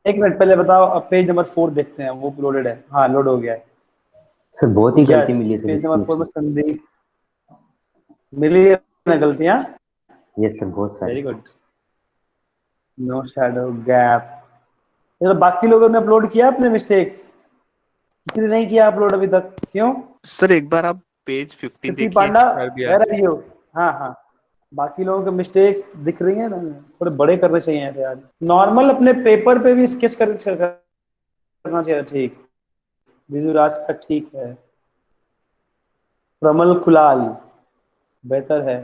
एक मिनट पहले बताओ, अब पेज नंबर 4 देखते हैं, वो लोडेड है। हाँ, लोड हो गया है। सर बहुत ही गलती यस, मिली है सर पेज नंबर इसकी 4 में इसमें। संदीप मिली है ना गलतियां। यस सर, बहुत सारी। Very good. No shadow gap. तो बाकी लोगों ने अपलोड किया अपने मिस्टेक्स? किसी ने नहीं किया अपलोड अभी तक, क्यों? सर एक बार आप पेज 15 स्थिति देखिए, पांडा, सर भी वेर आज। Are you? हाँ हाँ, बाकी लोगों के मिस्टेक्स दिख रही हैं ना, थोड़े बड़े करने चाहिए थे यार। नॉर्मल अपने पेपर पे भी स्केच करना चाहिए था। ठीक, बिजू राज का ठीक है। प्रमल कुलाल बेहतर है।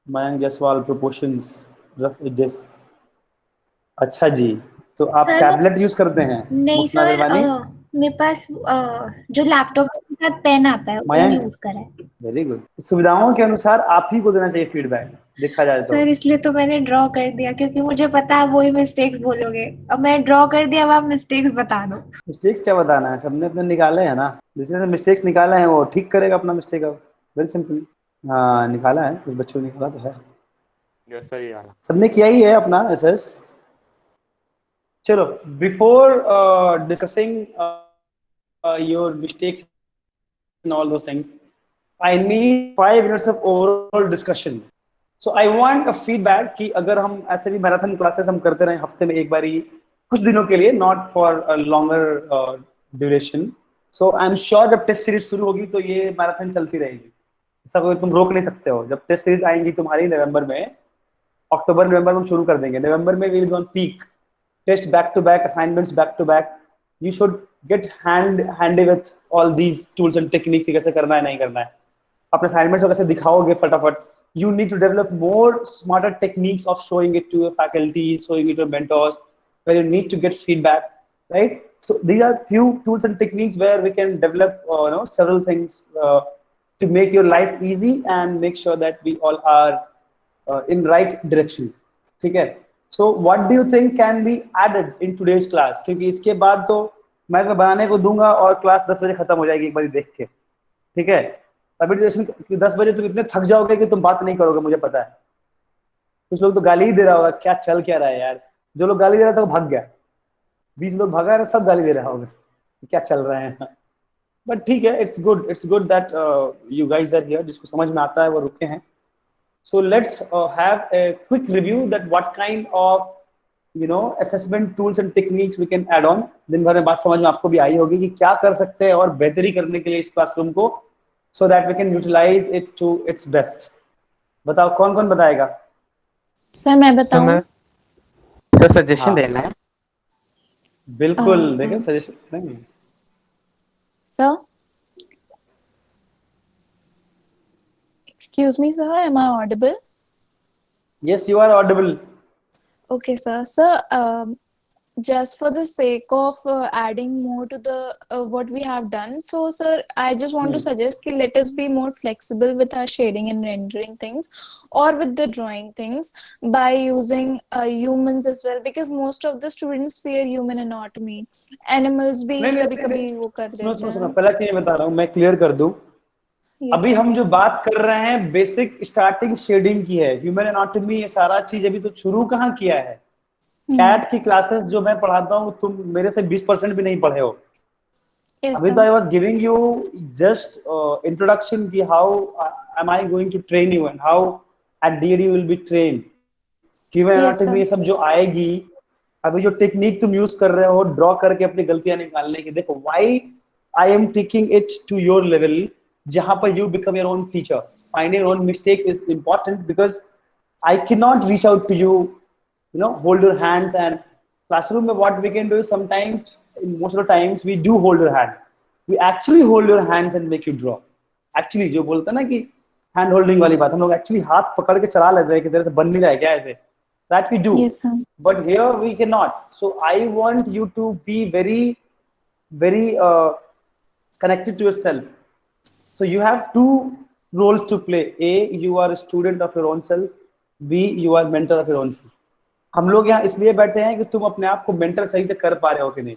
Mayank Jaiswal proportions, rough edges. अच्छा जी, तो आप सर टैबलेट यूज करते हैं? नहीं मुखना सर, विरवानी। मेरे पास जो लैपटॉप के साथ पेन आता है वो मयंक, यूज करा है। Very good. सुविधाओं के अनुसार आप ही को देना चाहिए फीडबैक, देखा जाए तो। सर इसलिए तो मैंने ड्रॉ कर दिया, क्योंकि मुझे पता है वही मिस्टेक्स बोलोगे। अब मैं ड्रॉ कर दिया, अब आप मिस्टेक्स बता दो। मिस्टेक्स क्या बताना है, सबने अपने निकाले हैं ना। जिसने से मिस्टेक्स निकाले हैं वो ठीक करेगा अपना मिस्टेक। अब वेरी सिंपल। हाँ, निकाला है, कुछ बच्चों ने निकाला तो है। यस सर, ये आना। सबने किया ही है अपना एसएस। चलो, before discussing your mistakes and all those things, I need 5 minutes of overall discussion. So I want a feedback कि अगर हम ऐसे भी मैराथन क्लासेस हम करते रहे हफ्ते में एक बार ही कुछ दिनों के लिए, not for a longer duration. So I am sure जब टेस्ट सीरीज शुरू होगी तो ये मैराथन चलती रहेगी। ऐसा कोई तुम रोक नहीं सकते हो। जब टेस्ट सीरीज आएंगी तुम्हारी नवंबर में, अक्टूबर नवंबर में हम शुरू कर देंगे। नवंबर में will be on peak, test back to back, assignments back to back. You should get handy with all these tools and techniques, कैसे करना है नहीं करना है। अपने असाइनमेंट्स को कैसे दिखाओगे फटाफट। You need to develop more smarter techniques of showing it to your faculties, showing it to your mentors, where you need to get feedback, right? So these are few tools and techniques where we can develop several things to make your life easy and make sure that we all are in right direction. ठीक है? So what do you think can be added in today's class? क्योंकि इसके बाद तो मैं तो बनाने को दूंगा और क्लास 10 बजे खत्म हो जाएगी एक बार देख के। ठीक है? अभी 10 बजे तुम इतने थक जाओगे कि तुम बात नहीं करोगे, मुझे पता है। कुछ लोग तो गाली ही दे रहा होगा, क्या चल क्या रहा है यार। जो लोग गाली दे रहा था वो भाग गया। 20 लोग भागा है, सब गाली दे रहा होगा क्या चल रहा है। बट ठीक है, it's good that you guys are here. जिसको समझ में आता है वो रुके हैं। So let's have a quick review that what kind of assessment tools and techniques we can add on। दिन भर में बात समझ में आपको भी आई होगी कि क्या कर सकते हैं और बेहतरी करने के लिए इस क्लासरूम को, so that we can utilize it to its best। बताओ कौन कौन बताएगा? सर मैं बताऊं? सर सजेशन देना है। बिल्कुल, देखें सजेशन देंगे। Sir, excuse me sir, am I audible? Yes, you are audible। Okay sir. Sir, just for the sake of adding more to the what we have done, so sir, I just want to suggest ki let us be more flexible with our shading and rendering things, or with the drawing things, by using humans as well, because most of the students fear human anatomy। animals भी नहीं कभी नहीं कभी नहीं, वो कर सुनो देते सुनो सुनो, हैं। पहला चीज बता रहा हूँ, मैं क्लियर कर दूं। Yes अभी sir। हम जो बात कर रहे हैं बेसिक स्टार्टिंग शेडिंग की है। ह्यूमन एनाटॉमी ये सारा चीज अभी तो शुरू कहाँ किया है। कैट की क्लासेस जो मैं पढ़ाता हूँ तुम मेरे से 20% भी नहीं पढ़े हो। Yes अभी sir। तो I was giving you just introduction की how am I going to train you and how at DAD will be train. Human Yes sir। Anatomy ये सब जो आएगी, अभी जो टेक्निक तुम यूज कर रहे हो ड्रॉ करके अपनी गलतियां निकालने की, देखो why I am taking it to your level, जहां पर you become your own teacher. Finding your own mistakes is important because I can not reach out to you, hold your hands। And classroom में what we can do is sometimes, most of the times we do hold your hands, we actually hold your hands and make you draw। actually जो बोलता है ना कि hand holding वाली बात, हम लोग एक्चुअली हाथ पकड़ के चला लेते हैं कि तेरे से बन नहीं रहा है क्या ऐसे, that we do। Yes sir। but here we cannot। so I want you to be very very connected to yourself। so you have two roles to play: A, you are a student of your own self; B, you are mentor of your own self। हम लोग यहाँ इसलिए बैठे हैं कि तुम अपने आप को मेंटर सही से कर पा रहे हो कि नहीं।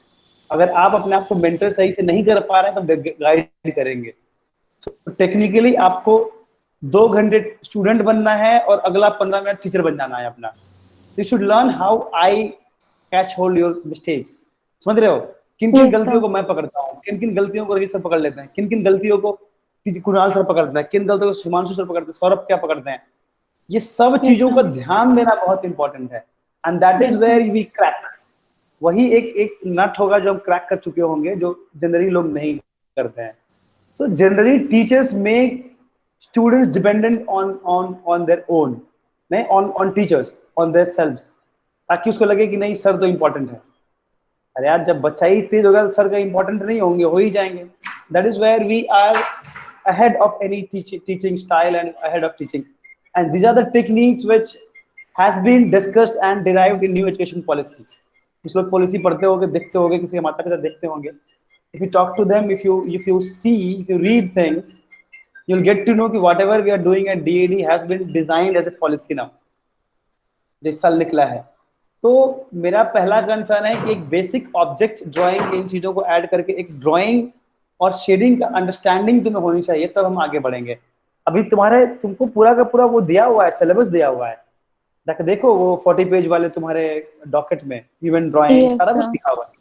अगर आप अपने आप को मेंटर सही से नहीं कर पा रहे हैं तो गाइड करेंगे। तो टेक्निकली आपको 2 घंटे स्टूडेंट बनना है और अगला 15 मिनट टीचर बन जाना है अपना। You should learn how I catch hold your mistakes. समझ रहे हो? किन किन Yes, गलतियों sir. को मैं पकड़ता हूँ, किन किन गलतियों को रवि सर पकड़ लेते हैं, किन किन गलतियों को कुणाल सर पकड़ते हैं, किन गलतियों को हिमांशु सर पकड़ते हैं, सौरभ क्या पकड़ते हैं। ये सब Yes, चीजों sir. का ध्यान देना बहुत इंपॉर्टेंट है, and that is Yes, sir. Where we crack. वही एक नट होगा जो हम क्रैक कर चुके होंगे, जो जनरली लोग नहीं करते हैं। So generally teachers make students dependent on their own, नहीं on teachers, on their selves, ताकि उसको लगे कि नहीं सर तो इम्पोर्टेंट है। अरे यार जब बच्चा ही तेज होगा तो सर का इम्पोर्टेंट नहीं होंगे, हो ही जाएंगे। That is where we are ahead of any teaching style and ahead of teaching, and these are the techniques which has been discussed and derived in new education policy. कुछ लोग policy पढ़ते होंगे, देखते होंगे, किसी के माता पिता देखते होंगे। If you talk to them, if you see, if you read things, you'll get to know कि whatever we are doing at DAD has been designed as a policy now, जो इस साल निकला है। तो मेरा पहला कंसर्न है कि एक बेसिक ऑब्जेक्ट ड्राइंग, इन चीजों को ऐड करके एक ड्राइंग और शेडिंग का अंडरस्टैंडिंग तुम्हें होनी चाहिए, तब हम आगे बढ़ेंगे। अभी तुमको पूरा का पूरा वो दिया हुआ है, सिलेबस दिया हुआ है, देखो वो 40 पेज वाले तुम्हारे डॉकेट में इवेंट ड्राइंग Yes, सारा कुछ sir. लिखा हुआ है,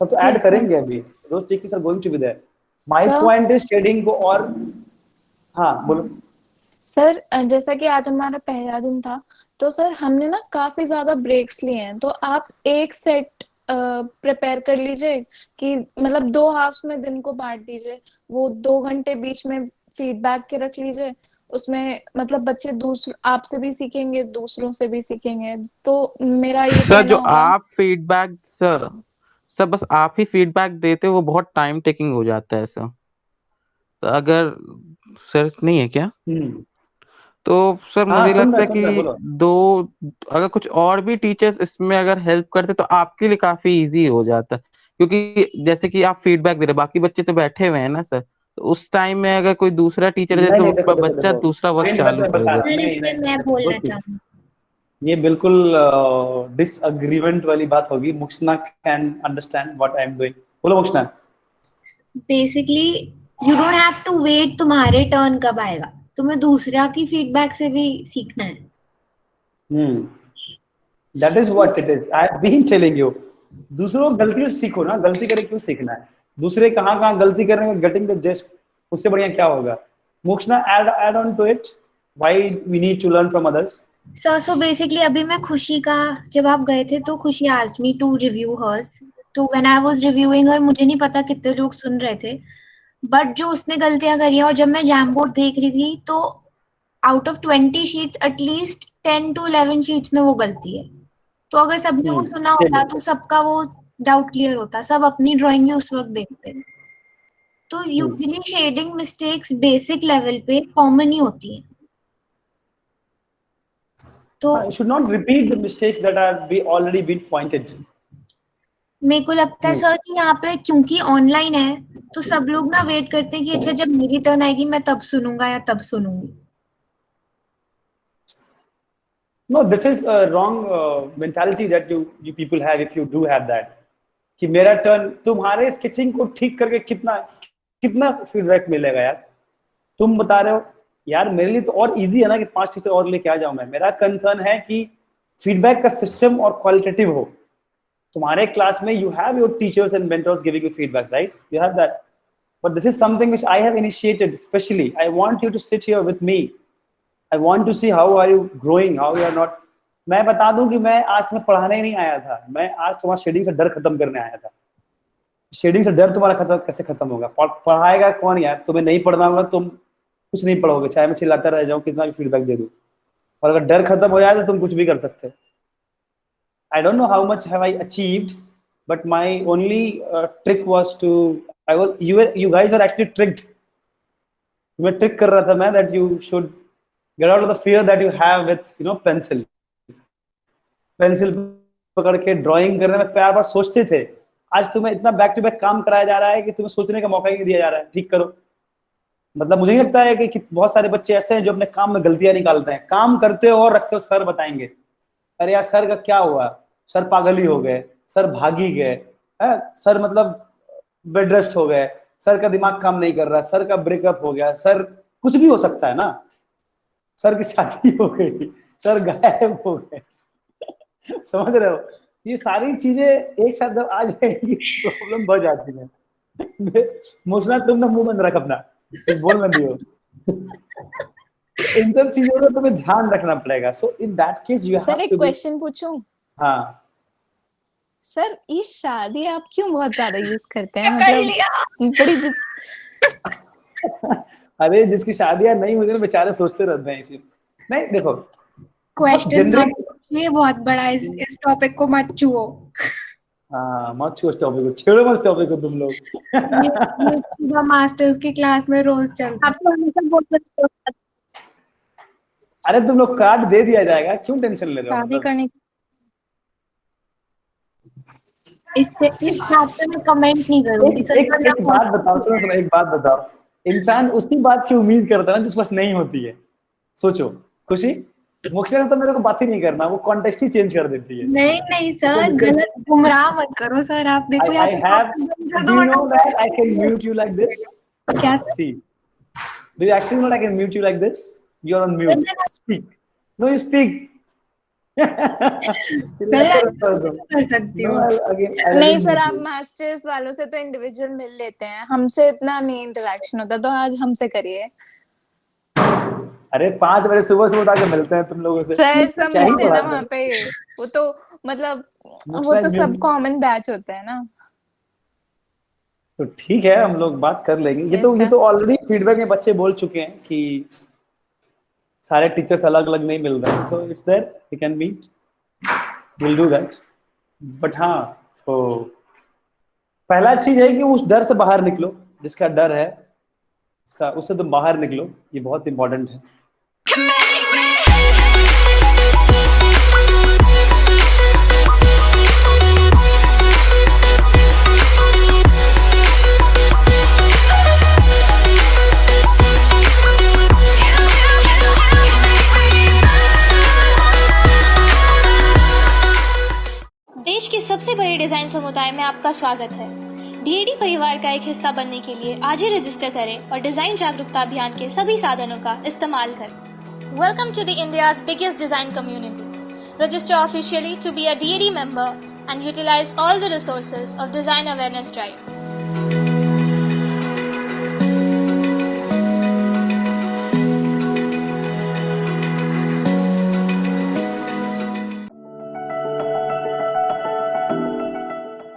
सब तो ऐड Yes, sir. करेंगे अभी। दोस्त techniques are going to be there. My Sir? Point is shading को और हाँ बोलो। सर जैसा कि आज हमारा पहला दिन था, तो सर हमने ना काफी ज्यादा ब्रेक्स लिए हैं, तो आप एक सेट प्रिपेयर कर लीजिए कि मतलब 2 हाफ्स में दिन को बांट दीजिए, वो 2 घंटे बीच में फीडबैक के रख लीजिए, उसमें मतलब बच्चे दूसरे आपसे भी सीखेंगे, दूसरों से भी सीखेंगे। तो मेरा ये सर कहना जो होगा। आप फीडबैक सर बस आप ही फीडबैक देते हो, वो बहुत टाइम टेकिंग हो जाता है सर। तो अगर सर नहीं है क्या, तो सर हाँ मुझे सुन लगता रहा है सुन रहा कि बोलो। अगर कुछ और भी टीचर्स इसमें अगर हेल्प करते तो आपके लिए काफी इजी हो जाता, क्योंकि जैसे कि आप फीडबैक दे रहे, बाकी बच्चे तो बैठे हुए हैं ना सर, तो उस टाइम में अगर कोई दूसरा टीचर दे नहीं तो नहीं, देखो देखो बच्चा देखो, दूसरा वर्क पॉइंट मैं चालू तुम्हें कर बता देता। रहा हूँ। सर नहीं इसमें नहीं मैं देखो, दो बोलना चीज, चाहती हूँ। ये बिल्कुल डिसअग्रीमेंट वाली बात होगी। Mukshna can understand what I am doing. बोलो Mukshna. Basically you don't have to wait तुम्हारे टर्न कब आएगा, तुम्हें दूसरा की फीडबैक से भी सीखना है। That is what it is, I have been telling you. दूसरों की गलती से सीखो ना, गलती करके क्यों सीखना है? दूसरे कहाँ कहाँ गलती कर रहे हैं, गेटिंग द जस्ट, उससे बढ़िया क्या होगा? Mukshna add on to it, why we need to learn from others. So basically अभी मैं खुशी का, जब आप गए थे तो Khushi asked me to review hers, तो when I was reviewing her, मुझे नहीं पता कितने लोग सुन रहे थे, बट जो उसने गलतियां करी है, और जब मैं जैमबोर्ड देख रही थी तो out of 20 sheets at least 10 to 11 sheets में वो गलती है। तो अगर सबने वो सुना होता तो सबका वो डाउट क्लियर होता, सब अपनी ड्राइंग में उस वक्त देखते। तो usually shading mistakes basic level पे कॉमन ही होती है। तो You should not repeat the mistakes that are already been pointed. मेरे को लगता है सर कि यहाँ पे क्योंकि ऑनलाइन है तो सब लोग ना वेट करते हैं कि अच्छा जब मेरी टर्न आएगी मैं तब सुनूंगा या तब सुनूंगी। No, this is a wrong mentality that you people have, if you do have that, कि मेरा टर्न, तुम्हारे स्केचिंग को ठीक करके कितना फीडबैक मिलेगा यार? तुम बता रहे हो यार मेरे लिए तो और इजी है ना कि 5 टीचर और लेके आ जाऊं मैं। मेरा कंसर्न है कि फीडबैक का सिस्टम और क्वालिटेटिव हो। तुम्हारे क्लास में you have your teachers and mentors giving you feedback, right? You have that, but this is something which I have initiated. Especially I want you to sit here with me. I want to see how are you growing, how you are not. मैं बता दूं कि मैं आज तुम्हें पढ़ाने ही नहीं आया था, मैं आज तुम्हारा शेडिंग से डर खत्म करने आया था। शेडिंग से डर तुम्हारा कैसे खत्म होगा? पढ़ाएगा कौन यार? तुम्हें नहीं पढ़ना होगा, तुम कुछ नहीं पढ़ोगे, चाहे मैं चिल्लाता रह जाऊं, कितना भी फीडबैक दे दूं, और अगर डर खत्म हो जाए तो तुम कुछ भी कर सकते हो। I don't know how much have I achieved, but my only trick was to, you guys are actually tricked. मैं ट्रिक कर रहा था मैं, that you should get out of the fear that you have with pencil पकड़ के drawing करने में बार सोचते थे। आज तुम्हें इतना बैक टू बैक काम कराया जा रहा है कि तुम्हें सोचने का मौका ही नहीं दिया जा रहा है। ठीक करो, मतलब मुझे नहीं लगता है कि बहुत सारे बच्चे ऐसे हैं जो अपने काम में गलतियां निकालते हैं। काम करते हो और रखते हो, सर बताएंगे अरे यार सर का क्या हुआ, सर पागल ही हो गए, सर भागी गए, सर मतलब बेड रेस्ट हो गए, सर का दिमाग काम नहीं कर रहा, सर का ब्रेकअप हो गया, सर कुछ भी हो सकता है ना, सर की शादी हो गई, सर गायब हो गए। समझ रहे हो? ये सारी चीजें एक साथ जब आ जाएंगी प्रॉब्लम बढ़ जाती है। मोशना तुम ना मुंह बंद रख अपना, कुछ बोल मत दियो। इन सब चीजों का तुम्हें ध्यान रखना पड़ेगा। So in that case you sir have एक टू बी। क्वेश्चन पूछूं? हाँ सर ये शादी आप क्यों बहुत ज्यादा यूज करते हैं? कर मतलब लिया। बड़ी अरे जिसकी शादियां नहीं हुई ना बेचारे सोचते रहते हैं इसी। नहीं देखो क्वेश्चन जनरल, ये बहुत बड़ा है, इस टॉपिक को मत छुओ। हाँ मत छुओ इस टॉपिक को, छेड़ो मत टॉपिक को तुम लोग। ये सुबह मास्टर्स की क्लास में रोज चलता है। आप तो हमेशा बोल सकते हो अरे तुम लोग कार्ड दे दिया जाएगा, क्यों टेंशन ले रहे हो? शादी मतलब करने की। इससे इस बात पे मैं कमेंट नहीं करूंगी। एक बात बताओ, सुनो सुनो, एक बात बताओ। इंसान उसी बात की उम्मीद करता है ना जो उसके पास नहीं होती है। सोचो खुशी, मोक्षा ने तो मेरे को बात ही नहीं करना, वो कॉन्टेक्स्ट ही चेंज कर देती है। नहीं नहीं सर, गलत गुमराह मत करो सर। आप देखो I have, do you know that I can mute you like this? क्या See, do you actually know that I can mute you like this? You're on mute. Speak. No, you speak. कर सकती No, हूँ। नहीं sir, आप masters वालों से तो individual मिल लेते हैं, हमसे इतना नहीं इंटरेक्शन होता, तो आज हमसे करिए। अरे 5 बजे सुबह सुबह आके मिलते हैं तुम लोगों से। सर सब क्या ही मिलते हैं ना बात है। वहाँ पे, वो तो मतलब वो मोक्षा तो is सब mute. कॉमन बैच होता है ना। तो ठीक है, हम लोग बात कर लेंगे। ये Yes, तो ऑलरेडी फीडबैक में बच्चे बोल चुके हैं कि सारे टीचर्स अलग अलग नहीं मिल रहे हैं। So it's there, we can meet, will do that. But हाँ, सो पहला चीज है कि उस डर से बाहर निकलो, जिसका डर है उससे तुम बाहर निकलो, ये बहुत इंपॉर्टेंट है। देश के सबसे बड़े डिजाइन समुदाय में आपका स्वागत है। डीएडी परिवार का एक हिस्सा बनने के लिए आज ही रजिस्टर करें और डिजाइन जागरूकता अभियान के सभी साधनों का इस्तेमाल करें। Welcome to the India's biggest design community. Register officially to be a DAD member and utilize all the resources of Design Awareness Drive.